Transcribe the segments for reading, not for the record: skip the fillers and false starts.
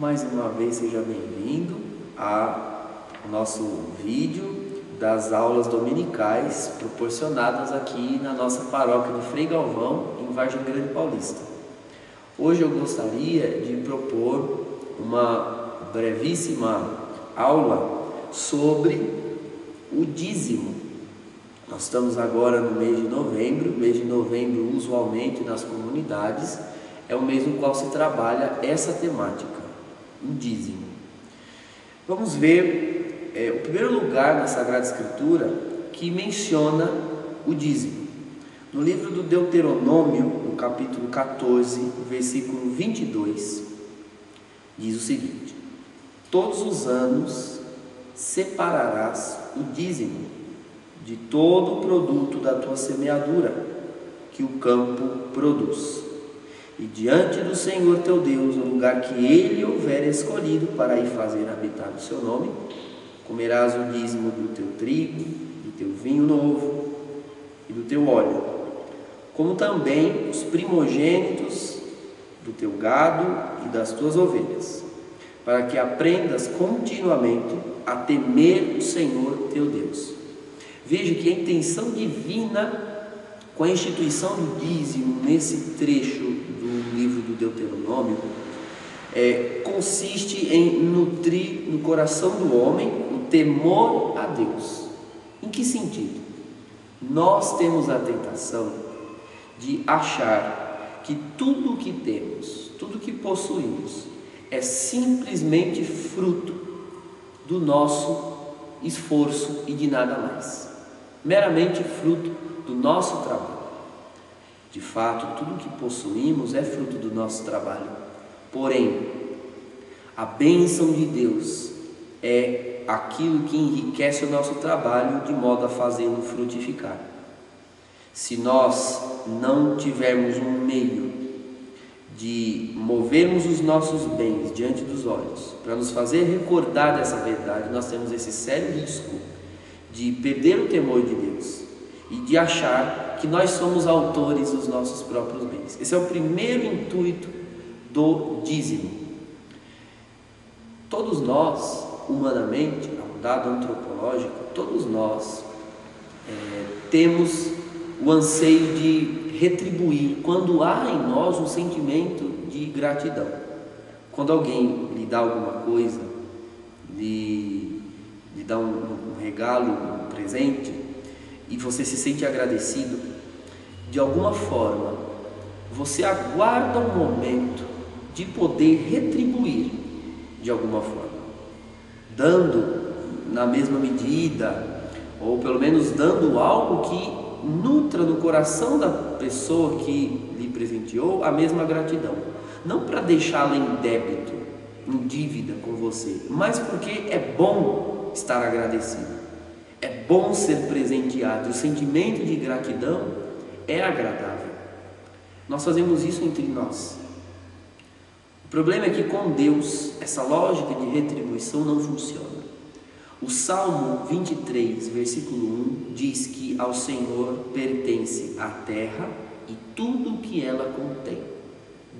Mais uma vez, seja bem-vindo ao nosso vídeo das aulas dominicais proporcionadas aqui na nossa paróquia de Frei Galvão, em Vargem Grande Paulista. Hoje eu gostaria de propor uma brevíssima aula sobre o dízimo. Nós estamos agora no mês de novembro. O mês de novembro, usualmente nas comunidades, é o mês no qual se trabalha essa temática, o dízimo. Vamos ver o primeiro lugar na Sagrada Escritura que menciona o dízimo. No livro do Deuteronômio, no capítulo 14, versículo 22, diz o seguinte: todos os anos separarás o dízimo de todo o produto da tua semeadura que o campo produz, e diante do Senhor teu Deus, no lugar que Ele houver escolhido para ir fazer habitar o seu nome, comerás o dízimo do teu trigo, do teu vinho novo e do teu óleo, como também os primogênitos do teu gado e das tuas ovelhas, para que aprendas continuamente a temer o Senhor teu Deus. Veja que a intenção divina com a instituição do dízimo nesse trecho do livro do Deuteronômio consiste em nutrir no coração do homem o temor a Deus. Em que sentido? Nós temos a tentação de achar que tudo o que temos, tudo o que possuímos, é simplesmente fruto do nosso esforço e de nada mais, meramente fruto do nosso trabalho. De fato, tudo o que possuímos é fruto do nosso trabalho. Porém, a bênção de Deus é aquilo que enriquece o nosso trabalho de modo a fazê-lo frutificar. Se nós não tivermos um meio de movermos os nossos bens diante dos olhos para nos fazer recordar dessa verdade, nós temos esse sério risco de perder o temor de Deus e de achar que nós somos autores dos nossos próprios bens. Esse é o primeiro intuito do dízimo. Todos nós, humanamente, a um dado antropológico, todos nós temos o anseio de retribuir quando há em nós um sentimento de gratidão. Quando alguém lhe dá alguma coisa, lhe dá um regalo, um presente, e você se sente agradecido, de alguma forma você aguarda um momento de poder retribuir de alguma forma, dando na mesma medida, ou pelo menos dando algo que nutra no coração da pessoa que lhe presenteou a mesma gratidão, não para deixá-la em débito, em dívida com você, mas porque é bom estar agradecido, é bom ser presenteado. O sentimento de gratidão é agradável. Nós fazemos isso entre nós. O problema é que com Deus essa lógica de retribuição não funciona. O Salmo 23, versículo 1 diz que ao Senhor pertence a terra e tudo o que ela contém.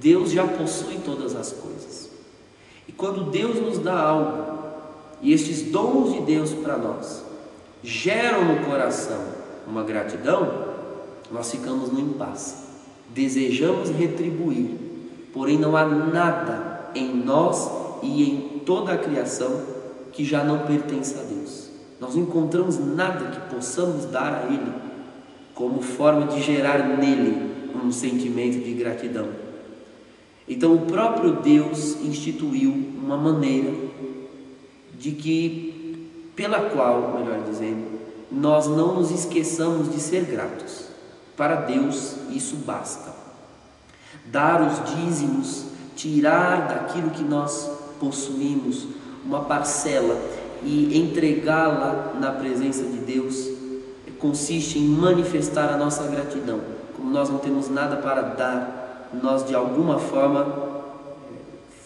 Deus já possui todas as coisas. E quando Deus nos dá algo, e estes dons de Deus para nós geram no coração uma gratidão, nós ficamos no impasse. Desejamos retribuir, porém não há nada em nós e em toda a criação que já não pertence a Deus. Nós não encontramos nada que possamos dar a Ele como forma de gerar nele um sentimento de gratidão. Então o próprio Deus instituiu uma maneira pela qual, melhor dizendo, nós não nos esqueçamos de ser gratos. Para Deus isso basta. Dar os dízimos, tirar daquilo que nós possuímos uma parcela e entregá-la na presença de Deus, consiste em manifestar a nossa gratidão. Como nós não temos nada para dar, nós de alguma forma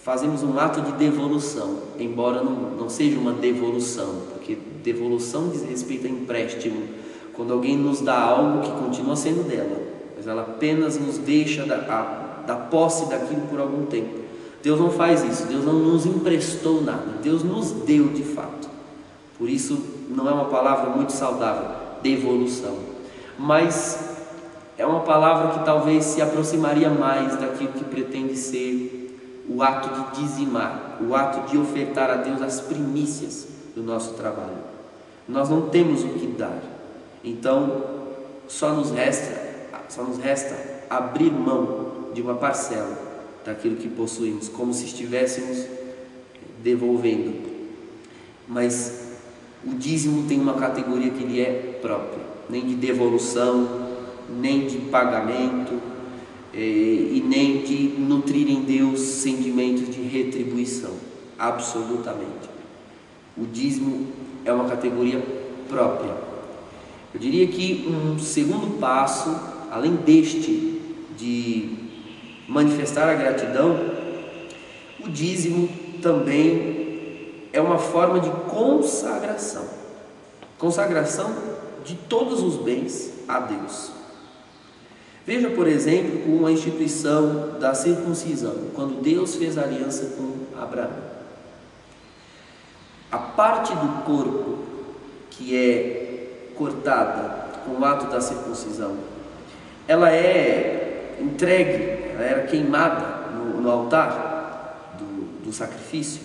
fazemos um ato de devolução, embora não seja uma devolução, porque devolução diz respeito a empréstimo, quando alguém nos dá algo que continua sendo dela, mas ela apenas nos deixa da posse daquilo por algum tempo. Deus não faz isso, Deus não nos emprestou nada, Deus nos deu de fato. Por isso não é uma palavra muito saudável, devolução, mas é uma palavra que talvez se aproximaria mais daquilo que pretende ser o ato de dizimar, o ato de ofertar a Deus as primícias do nosso trabalho. Nós não temos o que dar, então só nos resta abrir mão de uma parcela daquilo que possuímos, como se estivéssemos devolvendo. Mas o dízimo tem uma categoria que lhe é própria, nem de devolução, nem de pagamento, e nem de nutrir em Deus sentimentos de retribuição, absolutamente. O dízimo é uma categoria própria. Eu diria que um segundo passo, além deste de manifestar a gratidão, o dízimo também é uma forma de consagração de todos os bens a Deus. Veja, por exemplo, com a instituição da circuncisão, quando Deus fez aliança com Abraão. A parte do corpo que é cortada com o ato da circuncisão, ela é entregue, ela era queimada no altar do sacrifício.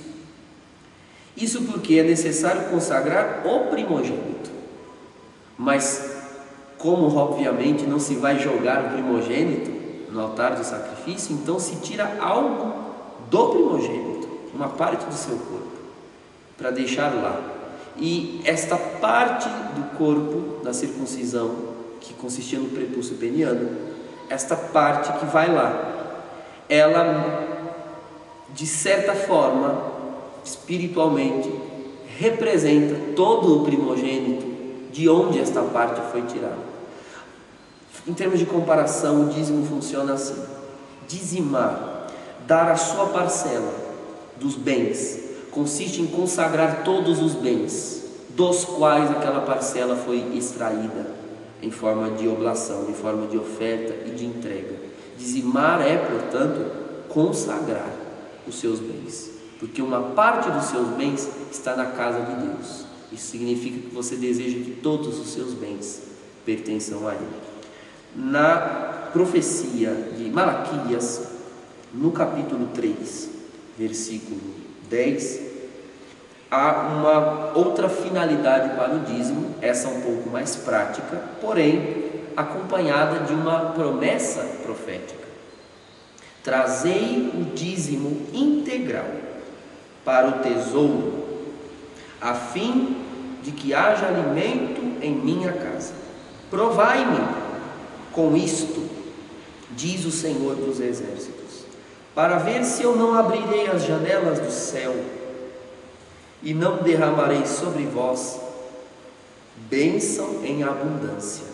Isso porque é necessário consagrar o primogênito. Mas como obviamente não se vai jogar o primogênito no altar do sacrifício, então se tira algo do primogênito, uma parte do seu corpo, para deixar lá. E esta parte do corpo da circuncisão, que consistia no prepúcio peniano, esta parte que vai lá, ela, de certa forma, espiritualmente, representa todo o primogênito de onde esta parte foi tirada. Em termos de comparação, o dízimo funciona assim: dizimar, dar a sua parcela dos bens, consiste em consagrar todos os bens, dos quais aquela parcela foi extraída, em forma de oblação, em forma de oferta e de entrega. Dizimar é, portanto, consagrar os seus bens, porque uma parte dos seus bens está na casa de Deus. Isso significa que você deseja que todos os seus bens pertençam a Ele. Na profecia de Malaquias, no capítulo 3, versículo 10, há uma outra finalidade para o dízimo, essa um pouco mais prática, porém acompanhada de uma promessa profética: trazei o dízimo integral para o tesouro, a fim de que haja alimento em minha casa. Provai-me com isto, diz o Senhor dos Exércitos, para ver se eu não abrirei as janelas do céu e não derramarei sobre vós bênção em abundância.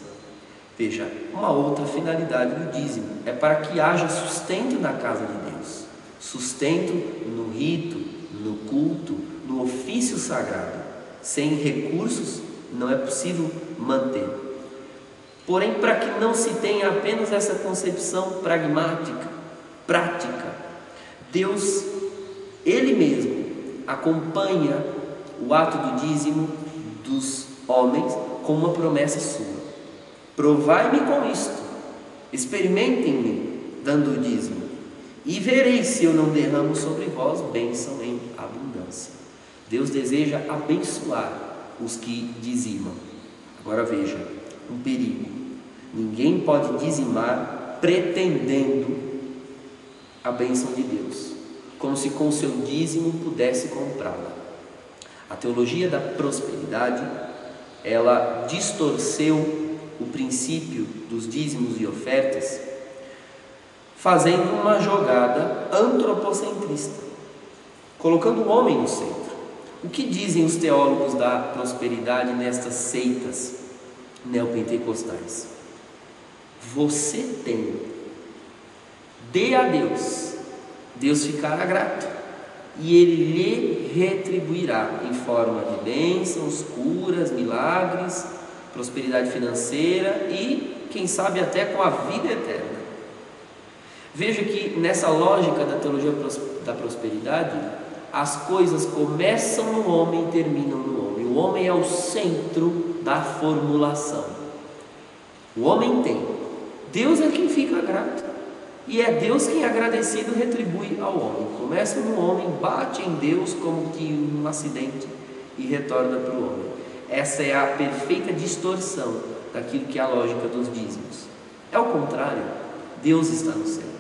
Veja, uma outra finalidade do dízimo é para que haja sustento na casa de Deus, sustento no rito, no culto, no ofício sagrado. Sem recursos não é possível manter. Porém, para que não se tenha apenas essa concepção pragmática, prática, Deus, Ele mesmo, acompanha o ato do dízimo dos homens com uma promessa sua: provai-me com isto, experimentem-me dando o dízimo, e vereis se eu não derramo sobre vós bênção em abundância. Deus deseja abençoar os que dizimam. Agora veja, um perigo: ninguém pode dizimar pretendendo a bênção de Deus, como se com o seu dízimo pudesse comprá-la. A teologia da prosperidade, ela distorceu o princípio dos dízimos e ofertas, fazendo uma jogada antropocentrista, colocando o homem no centro. O que dizem os teólogos da prosperidade nestas seitas neopentecostais? Você tem, dê a Deus, Deus ficará grato e Ele lhe retribuirá em forma de bênçãos, curas, milagres, prosperidade financeira e, quem sabe, até com a vida eterna. Veja que nessa lógica da teologia da prosperidade, as coisas começam no homem e terminam no homem. O homem é o centro da formulação. O homem tem. Deus é quem fica grato. E é Deus quem, agradecido, retribui ao homem. Começa no homem, bate em Deus como que um acidente e retorna para o homem. Essa é a perfeita distorção daquilo que é a lógica dos dízimos. É o contrário. Deus está no centro.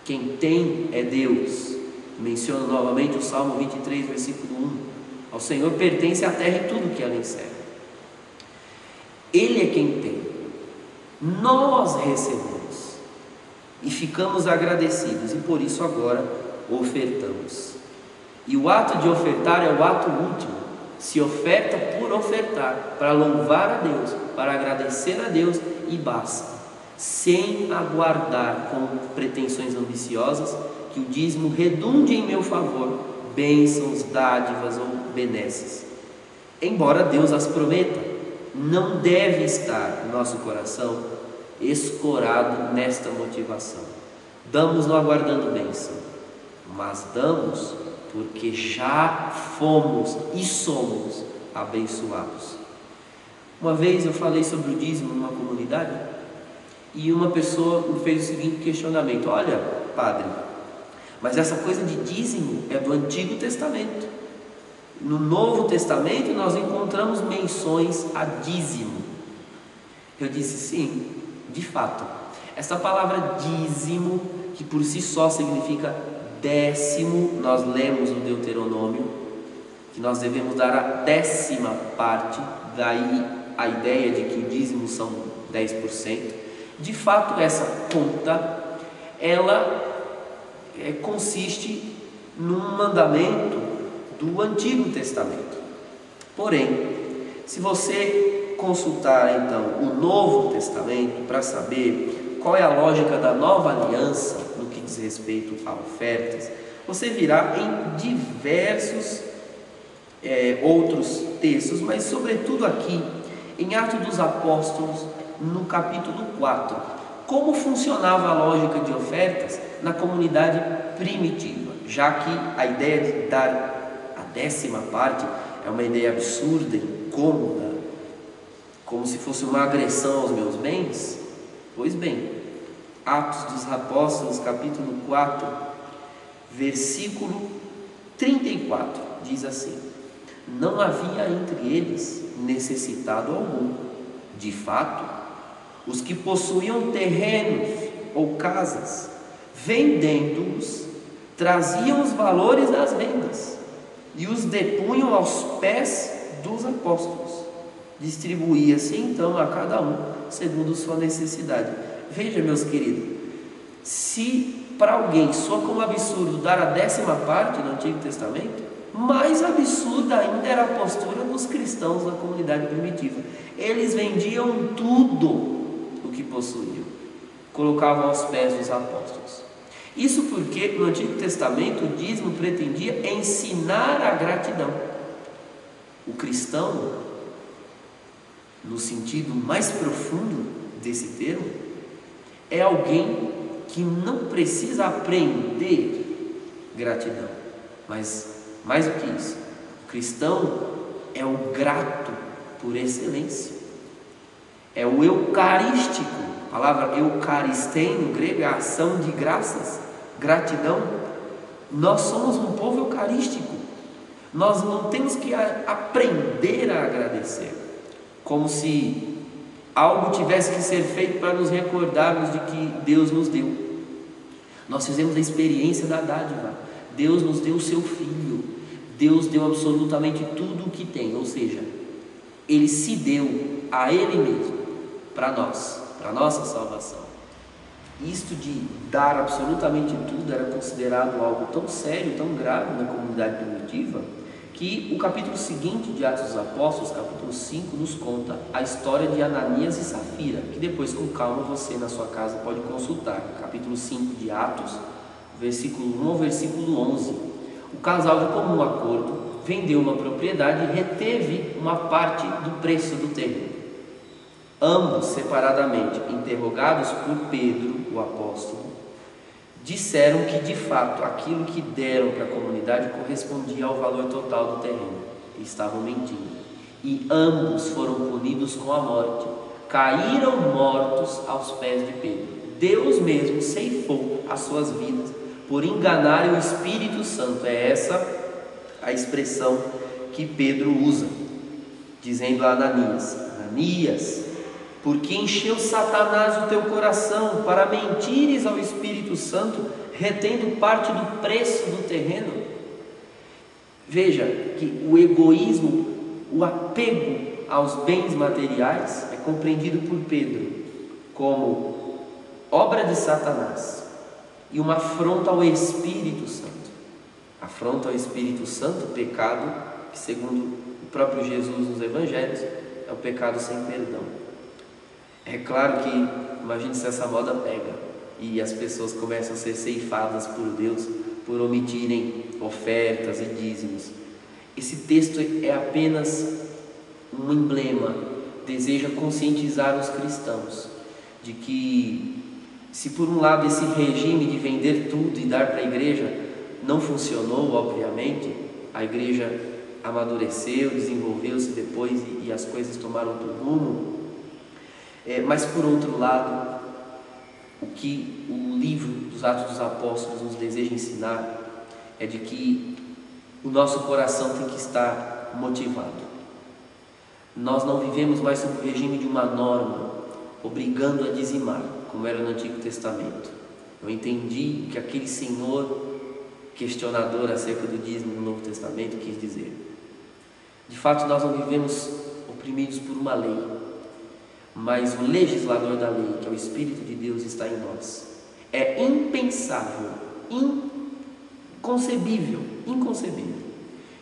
Quem tem é Deus. Menciono novamente o Salmo 23, versículo 1. Ao Senhor pertence a terra e tudo que ela encerra. Ele é quem tem. Nós recebemos e ficamos agradecidos, e por isso agora ofertamos. E o ato de ofertar é o ato último. Se oferta por ofertar, para louvar a Deus, para agradecer a Deus, e basta, sem aguardar com pretensões ambiciosas que o dízimo redunde em meu favor bênçãos, dádivas ou benesses. Embora Deus as prometa, não deve estar no nosso coração escorado nesta motivação. Damos não aguardando bênção, mas damos porque já fomos e somos abençoados. Uma vez eu falei sobre o dízimo numa comunidade e uma pessoa me fez o seguinte questionamento: olha, padre, mas essa coisa de dízimo é do Antigo Testamento. No Novo Testamento nós encontramos menções a dízimo. Eu disse sim, de fato. Essa palavra dízimo, que por si só significa décimo, nós lemos no Deuteronômio que nós devemos dar a 10ª parte, daí a ideia de que o dízimo são 10%. De fato, essa conta, ela consiste num mandamento do Antigo Testamento. Porém, se você consultar então o Novo Testamento para saber qual é a lógica da nova aliança no que diz respeito a ofertas, você virá em diversos outros textos, mas sobretudo aqui em Atos dos Apóstolos, no capítulo 4, como funcionava a lógica de ofertas na comunidade primitiva, já que a ideia de dar a 10ª parte é uma ideia absurda, incômoda, como se fosse uma agressão aos meus bens. Pois bem, Atos dos Apóstolos, capítulo 4, versículo 34, diz assim: não havia entre eles necessitado algum. De fato, os que possuíam terrenos ou casas, vendendo-os, traziam os valores das vendas e os depunham aos pés dos apóstolos. Distribuía-se então a cada um segundo sua necessidade. Veja, meus queridos, se para alguém soa como absurdo dar a 10ª parte no Antigo Testamento, mais absurda ainda era a postura dos cristãos da comunidade primitiva. Eles vendiam tudo o que possuíam, colocavam aos pés dos apóstolos. Isso porque no Antigo Testamento o dízimo pretendia ensinar a gratidão. O cristão, no sentido mais profundo desse termo, é alguém que não precisa aprender gratidão, mas mais do que isso, o cristão é o grato por excelência, é o eucarístico. A palavra eucaristei no grego é a ação de graças, gratidão. Nós somos um povo eucarístico. Nós não temos que aprender a agradecer, como se algo tivesse que ser feito para nos recordarmos de que Deus nos deu. Nós fizemos a experiência da dádiva. Deus nos deu o seu Filho. Deus deu absolutamente tudo o que tem, ou seja, Ele se deu a Ele mesmo, para nós, para a nossa salvação. Isto de dar absolutamente tudo era considerado algo tão sério, tão grave na comunidade primitiva, que o capítulo seguinte de Atos dos Apóstolos, capítulo 5, nos conta a história de Ananias e Safira, que depois com calma você na sua casa pode consultar. Capítulo 5 de Atos, versículo 1 ao versículo 11. O casal, de comum acordo, vendeu uma propriedade e reteve uma parte do preço do terreno. Ambos, separadamente, interrogados por Pedro, o apóstolo, disseram que de fato aquilo que deram para a comunidade correspondia ao valor total do terreno. E estavam mentindo. E ambos foram punidos com a morte. Caíram mortos aos pés de Pedro. Deus mesmo ceifou as suas vidas por enganarem o Espírito Santo. É essa a expressão que Pedro usa, dizendo a Ananias: Ananias, porque encheu Satanás o teu coração para mentires ao Espírito Santo, retendo parte do preço do terreno. Veja que o egoísmo, o apego aos bens materiais é compreendido por Pedro como obra de Satanás e uma afronta ao Espírito Santo. Afronta ao Espírito Santo, pecado que, segundo o próprio Jesus nos Evangelhos, é o pecado sem perdão. É claro que, imagine se essa moda pega e as pessoas começam a ser ceifadas por Deus por omitirem ofertas e dízimos. Esse texto é apenas um emblema, deseja conscientizar os cristãos de que, se por um lado esse regime de vender tudo e dar para a igreja não funcionou, obviamente, a igreja amadureceu, desenvolveu-se depois e as coisas tomaram outro rumo, mas por outro lado, o que o livro dos Atos dos Apóstolos nos deseja ensinar é de que o nosso coração tem que estar motivado. Nós não vivemos mais sob o regime de uma norma, obrigando a dizimar, como era no Antigo Testamento. Eu entendi que aquele senhor questionador acerca do dízimo no Novo Testamento quis dizer. De fato, nós não vivemos oprimidos por uma lei, mas o legislador da lei, que é o Espírito de Deus, está em nós. É impensável, inconcebível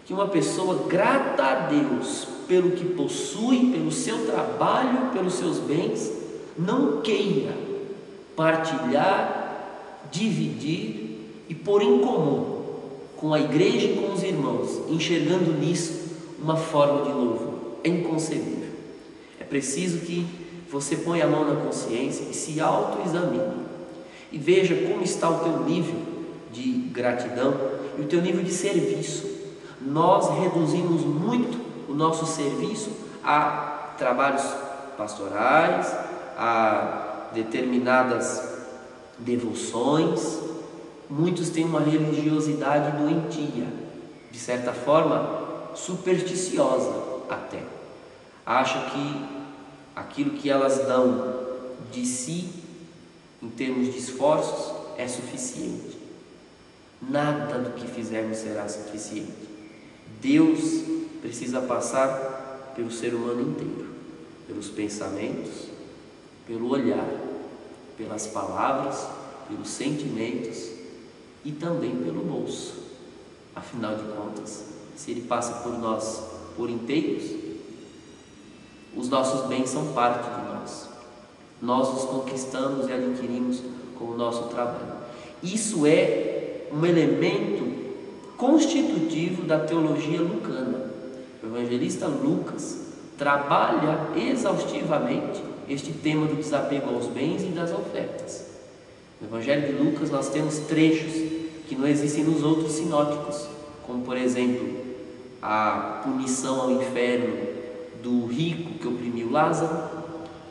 que uma pessoa grata a Deus pelo que possui, pelo seu trabalho, pelos seus bens, não queira partilhar, dividir e pôr em comum com a igreja e com os irmãos, enxergando nisso uma forma de louvor. É inconcebível. É preciso que você ponha a mão na consciência e se autoexamine e veja como está o teu nível de gratidão e o teu nível de serviço. Nós reduzimos muito o nosso serviço a trabalhos pastorais, a determinadas devoções. Muitos têm uma religiosidade doentia, de certa forma supersticiosa até. Acham que aquilo que elas dão de si, em termos de esforços, é suficiente. Nada do que fizermos será suficiente. Deus precisa passar pelo ser humano inteiro, pelos pensamentos, pelo olhar, pelas palavras, pelos sentimentos e também pelo bolso. Afinal de contas, se Ele passa por nós por inteiros, os nossos bens são parte de nós. Nós os conquistamos e adquirimos com o nosso trabalho. Isso é um elemento constitutivo da teologia lucana. O evangelista Lucas trabalha exaustivamente este tema do desapego aos bens e das ofertas. No Evangelho de Lucas nós temos trechos que não existem nos outros sinóticos, como por exemplo a punição ao inferno do rico que oprimiu Lázaro.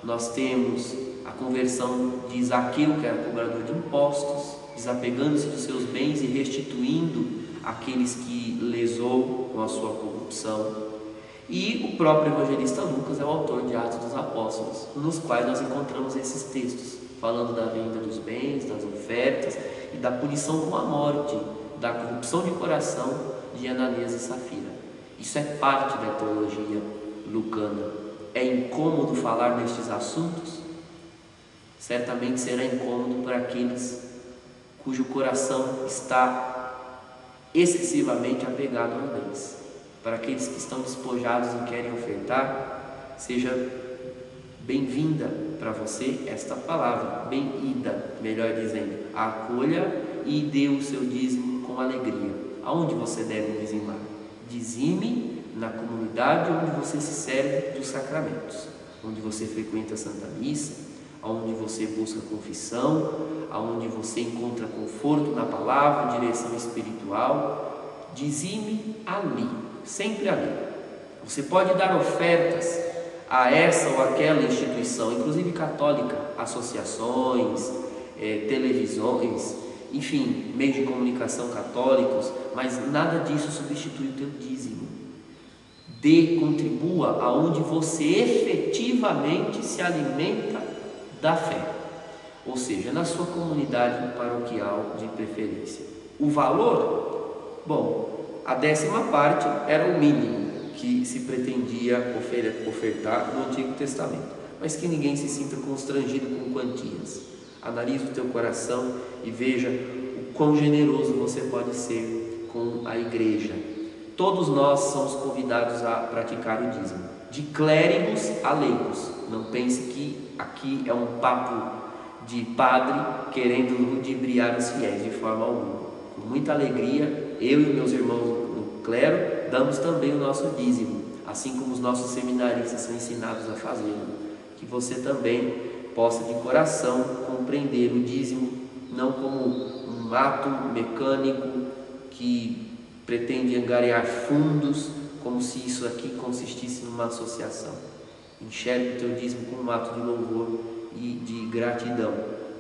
Nós temos a conversão de Zaqueu, que era cobrador de impostos, desapegando-se dos seus bens e restituindo aqueles que lesou com a sua corrupção. E o próprio evangelista Lucas é o autor de Atos dos Apóstolos, nos quais nós encontramos esses textos, falando da venda dos bens, das ofertas e da punição com a morte, da corrupção de coração de Ananias e Safira. Isso é parte da teologia lucana. É incômodo falar nestes assuntos? Certamente será incômodo para aqueles cujo coração está excessivamente apegado aos bens. Para aqueles que estão despojados e querem ofertar, seja bem-vinda para você esta palavra, bem-ida, melhor dizendo. Acolha e dê o seu dízimo com alegria. Aonde você deve dizimar? Dizime na comunidade onde você se serve dos sacramentos, onde você frequenta a Santa Missa, onde você busca confissão, aonde você encontra conforto na palavra, direção espiritual, dizime ali, sempre ali. Você pode dar ofertas a essa ou aquela instituição, inclusive católica, associações, televisões, enfim, meios de comunicação católicos, mas nada disso substitui o teu dízimo. Contribua aonde você efetivamente se alimenta da fé, ou seja, na sua comunidade paroquial de preferência. O valor, bom, a 10ª parte era o mínimo que se pretendia ofertar no Antigo Testamento, mas que ninguém se sinta constrangido com quantias. Analise o teu coração e veja o quão generoso você pode ser com a igreja. Todos nós somos convidados a praticar o dízimo, de clérigos a leigos. Não pense que aqui é um papo de padre querendo ludibriar os fiéis, de forma alguma. Com muita alegria, eu e meus irmãos no clero damos também o nosso dízimo, assim como os nossos seminaristas são ensinados a fazê-lo. Que você também possa de coração compreender o dízimo não como um ato mecânico que pretende angariar fundos, como se isso aqui consistisse numa associação. Enxergue o teu dízimo como um ato de louvor e de gratidão,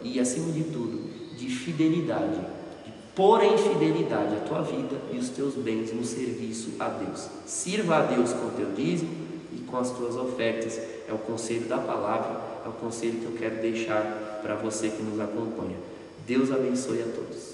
e acima de tudo, de fidelidade, de pôr em fidelidade a tua vida e os teus bens no serviço a Deus. Sirva a Deus com o teu dízimo e com as tuas ofertas. É o conselho da palavra, é o conselho que eu quero deixar para você que nos acompanha. Deus abençoe a todos.